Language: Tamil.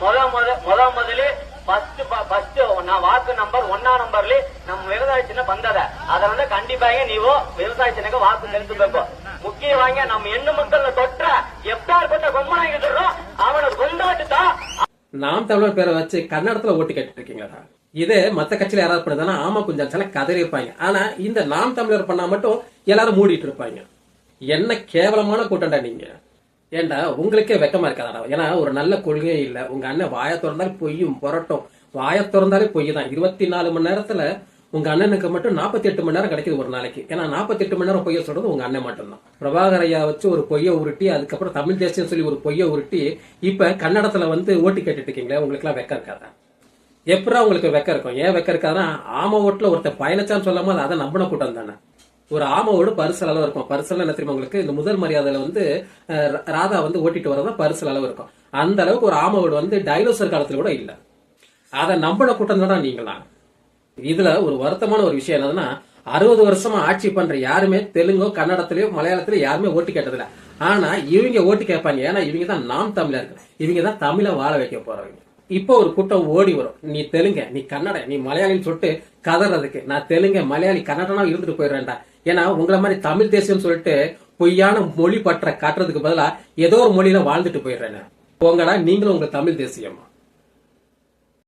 முதலே ஃபர்ஸ்ட் நான் வாக்கு நம்பர் 1 நம்பர்ல நம்ம விவசாய சின்ன வந்தத அத கண்டிப்பாக நீவோ விவசாய சின்னக்கு வாக்கு செலுத்தಬೇಕು. முக்கியமாக நம்ம எண்ணு மக்கள் தொற்ற எப்பேற்பட்ட கொம்பனாங்க சொல்றோம் அவனை கொண்டாட்டுதா. நாம் தமிழர் பேரை வச்சு கன்னடத்துல ஓட்டு கேட்டு இருக்கீங்களா? இதே மத்த கட்சியில யாராவது பண்ணதானா ஆமா கொஞ்சம் சில கதறி இருப்பாங்க. ஆனா இந்த நாம் தமிழர் பண்ணா மட்டும் எல்லாரும் மூடிட்டு இருப்பாங்க. என்ன கேவலமான கூட்டம்டா நீங்க. ஏண்டா உங்களுக்கே வெக்கமா இருக்காதா? ஏன்னா ஒரு நல்ல கொள்கையே இல்ல. உங்க அண்ணன் வாய திறந்தாலும் பொய்யும் புரட்டும். வாய திறந்தாலே பொய் தான். 24 மணி நேரத்துல உங்க அண்ணனுக்கு மட்டும் 48 மணி நேரம் கிடைக்குது ஒரு நாளைக்கு. ஏன்னா 48 மணி நேரம் பொய்ய சொல்றது உங்க அண்ணன் மட்டும் தான். பிரபாகர் ஐயா வச்சு ஒரு பொய்ய உருட்டி, அதுக்கப்புறம் தமிழ் தேசியம் சொல்லி ஒரு பொய்ய உருட்டி, இப்ப கன்னடத்துல ஓட்டு கேட்டுட்டு இருக்கீங்களே, உங்களுக்கு எல்லாம் வெக்கம் இருக்காதா? எப்படா உங்களுக்கு வெக்கம் இருக்கும்? ஏன் வெக்கம் இருக்காதுன்னா, ஆம ஓட்டுல ஒருத்தர் பயணிச்சான்னு சொல்லாம அதை நம்பின கூட்டம் தானே. ஒரு ஆம ஓடு பரிசல் அளவு இருக்கும். பரிசல் என்ன தெரியுமா உங்களுக்கு? இந்த முதல் மரியாதையில ராதா ஓட்டிட்டு வரதான் பரிசல் அளவு இருக்கும். அந்த அளவுக்கு ஒரு ஆம ஓடு டைனோசர் காலத்துல கூட இல்ல. அதை நம்பின கூட்டம் தானே நீங்களா? இதுல ஒரு வருத்தமான ஒரு விஷயம் என்னதுன்னா, 60 வருஷமா ஆட்சி பண்ற யாருமே தெலுங்கோ கன்னடத்திலயோ மலையாளத்திலயோ யாருமே ஓட்டு கேட்டதில்ல. ஆனா இவங்க ஓட்டு கேட்பாங்க. ஏன்னா இவங்க தான் நாம் தமிழர்கள். இவங்க தான் தமிழ வாழ வைக்க போறவங்க. இப்போ ஒரு கூட்டம் ஓடி வரும். நீ தெலுங்க, நீ கன்னட, நீ மலையாளின்னு சொல்லிட்டு கதறதுக்கு. நான் தெலுங்க மலையாளி கன்னடனா இருந்துட்டு போயிடுறேன்டா. ஏன்னா உங்களை மாதிரி தமிழ் தேசியம் சொல்லிட்டு பொய்யான மொழி பற்ற காட்டுறதுக்கு பதிலா ஏதோ ஒரு மொழியில வாழ்ந்துட்டு போயிடுறேன். போங்கடா நீங்களும் உங்க தமிழ் தேசியமா.